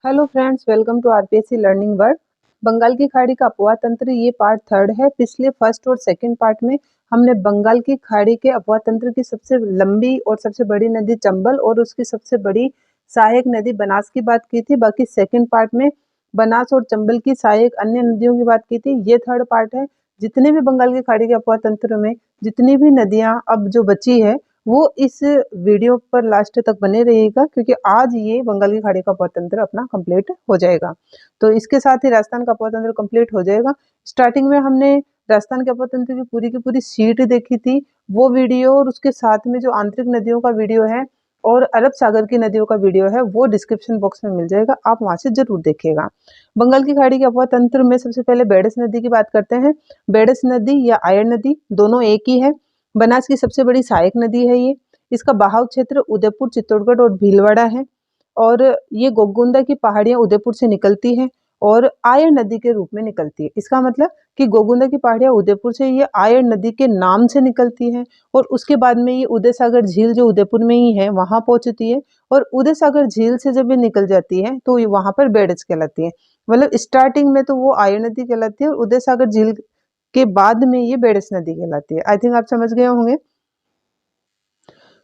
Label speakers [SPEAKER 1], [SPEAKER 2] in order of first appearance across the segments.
[SPEAKER 1] Hello friends, welcome to RPSC learning world. Bengal की खाड़ी का अपवाह तंत्र, ये पार्ट थर्ड है। पिछले फर्स्ट और सेकंड पार्ट में हमने बंगाल की खाड़ी के अपवाह तंत्र की सबसे लंबी और सबसे बड़ी नदी चंबल और उसकी सबसे बड़ी सहायक नदी बनास की बात की थी। बाकी सेकंड पार्ट में बनास और चंबल की सहायक अन्य नदियों की बात की थी। ये थर्ड पार्ट है। जितने भी बंगाल की खाड़ी के अपवाह तंत्र में जितनी भी नदियां अब जो बची है वो इस वीडियो पर लास्ट तक बने रहिएगा, क्योंकि आज ये बंगाल की खाड़ी का अपतंत्र अपना कंप्लीट हो जाएगा। तो इसके साथ ही राजस्थान का अपतंत्र कंप्लीट हो जाएगा। स्टार्टिंग में हमने राजस्थान के अपतंत्र की पूरी सीट देखी थी, वो वीडियो और उसके साथ में जो आंतरिक नदियों का वीडियो है और अरब सागर की नदियों का वीडियो है वो डिस्क्रिप्शन बॉक्स में मिल जाएगा, आप वहां से जरूर देखिएगा। बंगाल की खाड़ी के अपतंत्र में सबसे पहले बेडस नदी की बात करते हैं। बेडस नदी या आयर नदी दोनों एक ही है। बनास की सबसे बड़ी सहायक नदी है ये। इसका बहाव क्षेत्र उदयपुर, चित्तौड़गढ़ और भीलवाड़ा है और ये गोगुंदा की पहाड़ियां उदयपुर से निकलती हैं और आयर नदी के रूप में निकलती है। इसका मतलब कि गोगुंदा की पहाड़ियां उदयपुर से ये आयर नदी के नाम से निकलती हैं और उसके बाद में ये उदय सागर झील जो उदयपुर में ही है वहां पहुंचती है और उदय सागर झील से जब ये निकल जाती है तो ये वहां पर बेडस कहलाती है। मतलब स्टार्टिंग में तो वो आयर नदी कहलाती है और उदय सागर झील के बाद में ये बेडस नदी कहलाती है। आई थिंक आप समझ गए होंगे।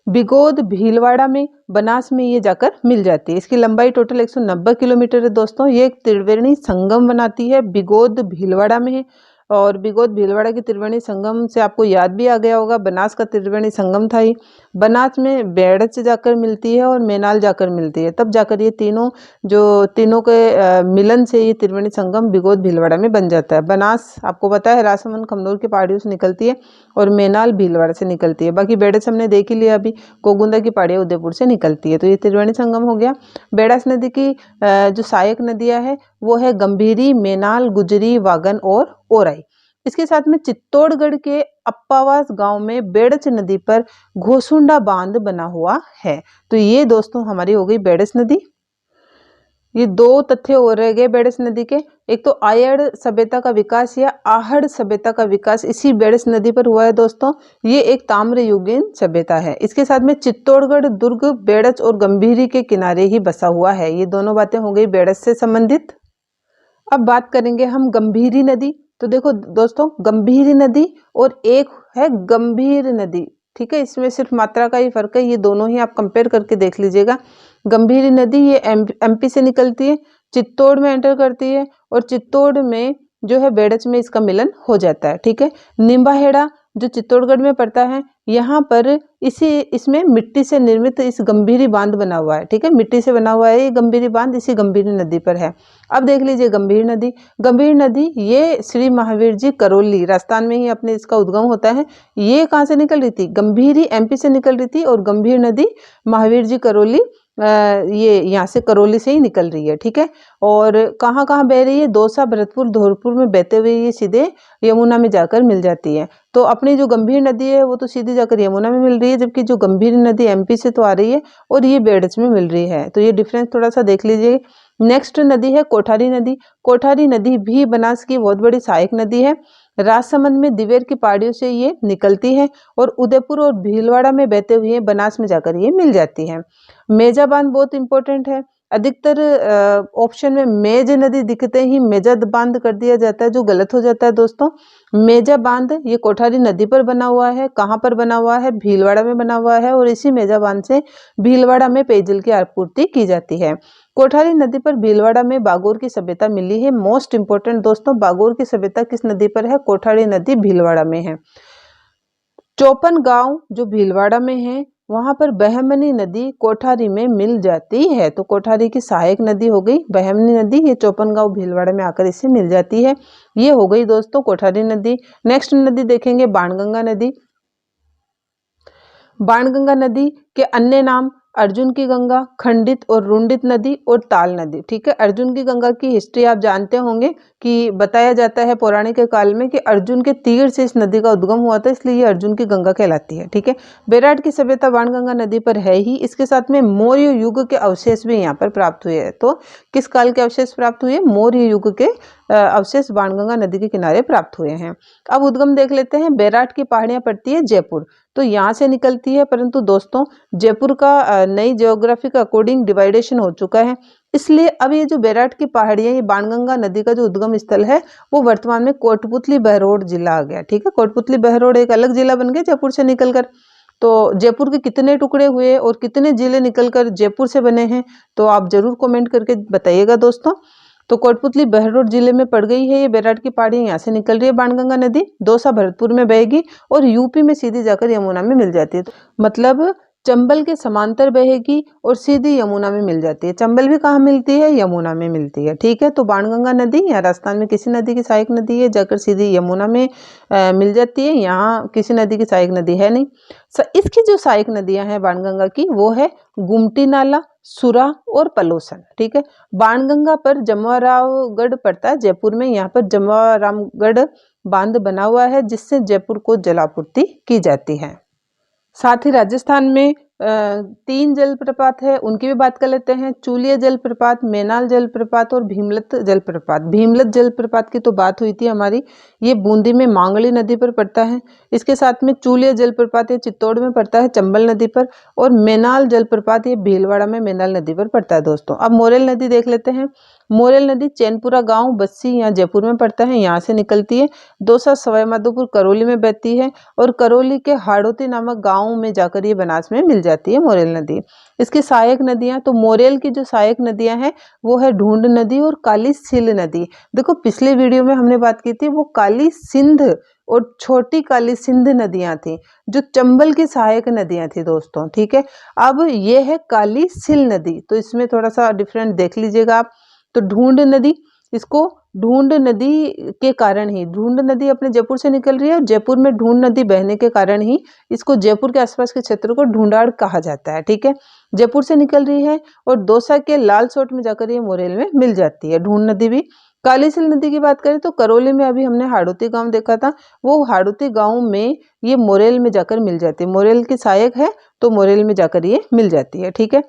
[SPEAKER 1] बिगोद भीलवाड़ा में बनास में ये जाकर मिल जाती है। इसकी लंबाई टोटल 190 किलोमीटर है दोस्तों। ये एक त्रिवेणी संगम बनाती है, बिगोद भीलवाड़ा में है। और बिगोद भीलवाड़ा की त्रिवेणी संगम से आपको याद भी आ गया होगा, बनास का त्रिवेणी संगम था ही। बनास में बेड़च जाकर मिलती है और मेनाल जाकर मिलती है, तब जाकर ये तीनों के मिलन से ये त्रिवेणी संगम बिगोद भीलवाड़ा में बन जाता है। बनास आपको पता है राजसमंद खमनोर की पहाड़ियों से निकलती है और मेनाल भीलवाड़ा से निकलती है। बाकी बेड़च हमने देख ही लिया अभी, गोगुंदा की पहाड़ियां उदयपुर से निकलती है। तो ये त्रिवेणी संगम हो गया। बेड़ास नदी की जो सहायक नदियां है वो है गंभीरी, मेनाल, गुजरी, वागन और ओराई। इसके साथ में चित्तौड़गढ़ के अप्पावास गांव में बेड़च नदी पर घोसुंडा बांध बना हुआ है। तो ये दोस्तों हमारी हो गई बेड़स नदी। ये दो तथ्य और रह गए बेड़स नदी के। एक तो आयड़ सभ्यता का विकास या आहड़ सभ्यता का विकास इसी बेड़स नदी पर हुआ है दोस्तों। ये एक ताम्र युगीन सभ्यता है। इसके साथ में चित्तौड़गढ़ दुर्ग बेड़च और गंभीरी के किनारे ही बसा हुआ है। ये दोनों बातें हो गई बेड़स से संबंधित। अब बात करेंगे हम गंभीरी नदी। तो देखो दोस्तों, गंभीरी नदी और एक है गंभीर नदी, ठीक है, इसमें सिर्फ मात्रा का ही फर्क है। ये दोनों ही आप कंपेयर करके देख लीजिएगा। गंभीरी नदी ये एमपी से निकलती है, चित्तौड़ में एंटर करती है और चित्तौड़ में जो है बेड़च में इसका मिलन हो जाता है, ठीक है। निम्बाहेड़ा जो चित्तौड़गढ़ में पड़ता है, यहाँ पर इसमें मिट्टी से निर्मित इस गंभीरी बांध बना हुआ है, ठीक है, मिट्टी से बना हुआ है ये गंभीरी बांध, इसी गंभीरी नदी पर है। अब देख लीजिए गंभीर नदी। गंभीर नदी ये श्री महावीर जी करौली राजस्थान में ही अपने इसका उद्गम होता है। ये कहाँ से निकल रही थी? गंभीरी एमपी से निकल रही थी और गंभीर नदी महावीर जी करौली ये यहाँ से करौली से ही निकल रही है, ठीक है। और कहाँ कहाँ बह रही है? दौसा, भरतपुर, धौलपुर में बहते हुए ये सीधे यमुना में जाकर मिल जाती है। तो अपनी जो गंभीर नदी है वो तो सीधी जाकर यमुना में मिल रही है, जबकि जो गंभीर नदी एमपी से तो आ रही है और ये बेड़च में मिल रही है। तो ये डिफरेंस थोड़ा सा देख लीजिए। नेक्स्ट नदी है कोठारी नदी। कोठारी नदी भी बनास की बहुत बड़ी सहायक नदी है। राजसमंद में दिवेर की पहाड़ियों से ये निकलती है और उदयपुर और भीलवाड़ा में बहते हुए बनास में जाकर ये मिल जाती है। मेजा बांध बहुत इंपॉर्टेंट है। अधिकतर ऑप्शन में मेज नदी दिखते ही मेजद बांध कर दिया जाता है, जो गलत हो जाता है दोस्तों। मेजा बांध ये कोठारी नदी पर बना हुआ है। कहाँ पर बना हुआ है? भीलवाड़ा में बना हुआ है और इसी मेजा बांध से भीलवाड़ा में पेयजल की आपूर्ति की जाती है। कोठारी नदी पर भीलवाड़ा में बागोर की सभ्यता मिली है। मोस्ट इंपोर्टेंट दोस्तों, बागोर की सभ्यता किस नदी पर है? कोठारी नदी भीलवाड़ा में है। चौपन गांव जो भीलवाड़ा में है वहां पर बहमनी नदी कोठारी में मिल जाती है। तो कोठारी की सहायक नदी हो गई बहमनी नदी, ये चौपन गांव भीलवाड़ा में आकर इसे मिल जाती है। ये हो गई दोस्तों कोठारी नदी। नेक्स्ट नदी देखेंगे बाणगंगा नदी। बाणगंगा नदी के अन्य नाम अर्जुन की गंगा, खंडित और रुंडित नदी और ताल नदी, ठीक है। अर्जुन की गंगा की हिस्ट्री आप जानते होंगे कि बताया जाता है पौराणिक काल में कि अर्जुन के तीर से इस नदी का उद्गम हुआ था, इसलिए ये अर्जुन की गंगा कहलाती है, ठीक है। बेराट की सभ्यता बाणगंगा नदी पर है ही। इसके साथ में मौर्य युग के अवशेष भी यहाँ पर प्राप्त हुए हैं। तो किस काल के अवशेष प्राप्त हुए? मौर्य युग के अवशेष बाणगंगा नदी के किनारे प्राप्त हुए हैं। अब उद्गम देख लेते हैं। बेराट की पहाड़ियां पड़ती है जयपुर, तो यहाँ से निकलती है, परंतु दोस्तों जयपुर का नई ज्योग्राफी के अकॉर्डिंग डिवाइडेशन हो चुका है। इसलिए अब ये जो बैराट की पहाड़ियां, ये बाणगंगा नदी का जो उद्गम स्थल है वो वर्तमान में कोटपुतली बहरोड जिला आ गया। ठीक है, कोटपुतली बहरोड एक अलग जिला बन गया जयपुर से निकलकर। तो जयपुर के कितने टुकड़े हुए और कितने जिले निकलकर जयपुर से बने हैं, तो आप जरूर कमेंट करके बताइएगा दोस्तों। तो कोटपुतली बहरोड जिले में पड़ गई है ये बैराट की पहाड़ियां, यहाँ से निकल रही है बाणगंगा नदी, दौसा भरतपुर में बहेगी और यूपी में सीधी जाकर यमुना में मिल जाती है। तो मतलब चंबल के समांतर बहेगी और सीधी यमुना में मिल जाती है। चंबल भी कहाँ मिलती है? यमुना में मिलती है। ठीक है, तो बाणगंगा नदी यहाँ राजस्थान में किसी नदी की सहायक नदी है, जाकर सीधी यमुना में मिल जाती है। यहाँ किसी नदी की सहायक नदी है नहीं। इसकी जो सहायक नदियां हैं बाणगंगा की, वो है गुमटी नाला, सुरा और पलोसन। ठीक है, बाणगंगा पर जमवारामगढ़ पड़ता है जयपुर में। यहाँ पर जमवारामगढ़ बांध बना हुआ है जिससे जयपुर को जलापूर्ति की जाती है। साथ ही राजस्थान में 3 जलप्रपात है, उनकी भी बात कर लेते हैं। चूलिया जलप्रपात, मेनाल जलप्रपात और भीमलत जलप्रपात। भीमलत जलप्रपात की तो बात हुई थी हमारी, ये बूंदी में मांगली नदी पर पड़ता है। इसके साथ में चूलिया जलप्रपात ये चित्तौड़ में पड़ता है चंबल नदी पर, और मेनाल जलप्रपात ये भीलवाड़ा में मेनाल नदी पर पड़ता है दोस्तों। अब मोरेल नदी देख लेते हैं। मोरेल नदी चैनपुरा गांव बस्सी यहाँ जयपुर में पड़ता है, यहाँ से निकलती है। दौसा सवाई माधोपुर करौली में बहती है और करौली के हाड़ोती नामक गांव में जाकर ये बनास में मिल जाती है मोरेल नदी। इसकी सहायक नदियां, तो मोरेल की जो सहायक नदियां हैं वो है ढूंढ नदी और काली सिल नदी। देखो पिछले वीडियो में हमने बात की थी, वो काली सिंध और छोटी काली सिंध नदियां थी जो चंबल की सहायक नदियां थी दोस्तों। ठीक है, अब ये है काली सिल नदी, तो इसमें थोड़ा सा डिफरेंट देख लीजिएगा आप। तो ढूंढ नदी, इसको ढूंढ नदी के कारण ही, ढूंढ नदी अपने जयपुर से निकल रही है, जयपुर में ढूंढ नदी बहने के कारण ही इसको जयपुर के आसपास के क्षेत्र को ढूंढाड़ कहा जाता है। ठीक है, जयपुर से निकल रही है और दौसा के लालसोट में जाकर ये मोरेल में मिल जाती है ढूंढ नदी भी। कालीसिल नदी की बात करें तो करौली में अभी हमने हाड़ौती गांव देखा था, वो हाड़ौती गांव में ये मोरेल में जाकर मिल जाती है। मोरेल की सहायक है तो मोरेल में जाकर ये मिल जाती है। ठीक है,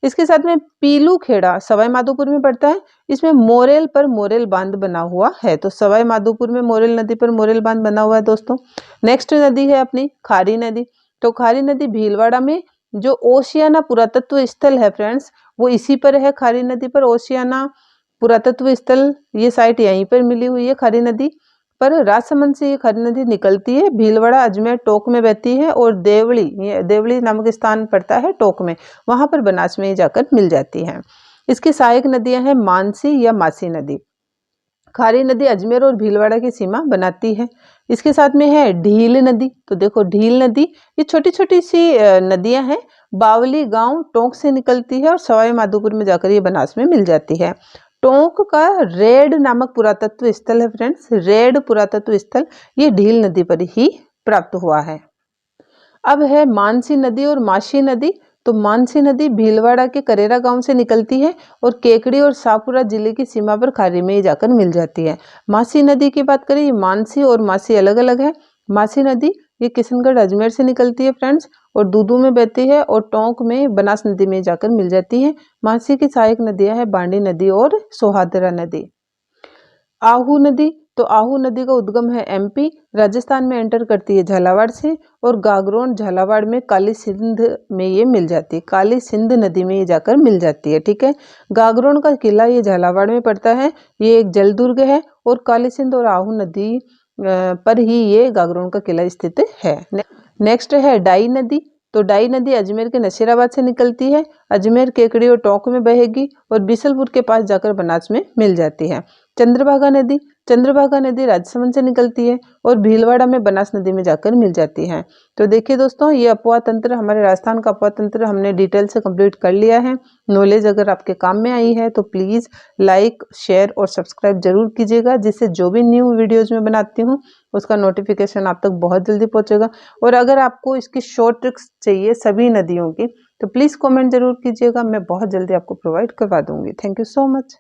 [SPEAKER 1] इसके साथ में पीलू खेड़ा सवाई माधोपुर में पड़ता है, इसमें मोरेल पर मोरेल बांध बना हुआ है। तो सवाई माधोपुर में मोरेल नदी पर मोरेल बांध बना हुआ है दोस्तों। नेक्स्ट नदी है अपनी खारी नदी। तो खारी नदी भीलवाड़ा में जो ओशियाना पुरातत्व स्थल है फ्रेंड्स, वो इसी पर है, खारी नदी पर। ओशियाना पुरातत्व स्थल ये साइट यहीं पर मिली हुई है खारी नदी पर। राजसमंद से ये खारी नदी निकलती है, भीलवाड़ा अजमेर टोक में बहती है और देवली, ये देवली नामक स्थान पड़ता है टोक में, वहां पर बनास में जाकर मिल जाती है। इसकी सहायक नदियां हैं मानसी या मासी नदी। खारी नदी अजमेर और भीलवाड़ा की सीमा बनाती है। इसके साथ में है ढील नदी। तो देखो ढील नदी ये छोटी छोटी सी नदियां हैं, बावली गांव टोंक से निकलती है और सवाई माधोपुर में जाकर ये बनास में मिल जाती है। टोंक का रेड नामक पुरातत्व स्थल है फ्रेंड्स, रेड पुरातत्व स्थल ये ढील नदी पर ही प्राप्त हुआ है। अब है मानसी नदी और माशी नदी। तो मानसी नदी भीलवाड़ा के करेरा गांव से निकलती है और केकड़ी और शाहपुरा जिले की सीमा पर खारी में जाकर मिल जाती है। मासी नदी की बात करें, ये मानसी और मासी अलग अलग है। मासी नदी ये किशनगढ़ अजमेर से निकलती है फ्रेंड्स और दूदू में बहती है और टोंक में बनास नदी में जाकर मिल जाती है। मासी की सहायक नदियां है बांडी नदी और सोहादरा नदी। आहू नदी, तो आहू नदी का उद्गम है एमपी, राजस्थान में एंटर करती है झालावाड़ से और गागरोन झालावाड़ में काली सिंध में ये मिल जाती है, काली सिंध नदी में ये जाकर मिल जाती है। ठीक है, गागरोन का किला ये झालावाड़ में पड़ता है, ये एक जल दुर्ग है और काली सिंध और आहू नदी पर ही ये गागरोन का किला स्थित है। नेक्स्ट है डाई नदी। तो डाई नदी अजमेर के नसीराबाद से निकलती है, अजमेर केकड़ी और टोंक में बहेगी और बिसलपुर के पास जाकर बनास में मिल जाती है। चंद्रभागा नदी, चंद्रभागा नदी राजसमंद से निकलती है और भीलवाड़ा में बनास नदी में जाकर मिल जाती है। तो देखिए दोस्तों, ये अपवाह तंत्र, हमारे राजस्थान का अपवाह तंत्र हमने डिटेल से कंप्लीट कर लिया है। नॉलेज अगर आपके काम में आई है तो प्लीज़ लाइक, शेयर और सब्सक्राइब जरूर कीजिएगा, जिससे जो भी न्यू वीडियोज़ में बनाती हूँ उसका नोटिफिकेशन आप तक बहुत जल्दी पहुँचेगा। और अगर आपको इसकी शॉर्ट ट्रिक्स चाहिए सभी नदियों की तो प्लीज़ कमेंट जरूर कीजिएगा, मैं बहुत जल्दी आपको प्रोवाइड करवा दूंगी। Thank you so much.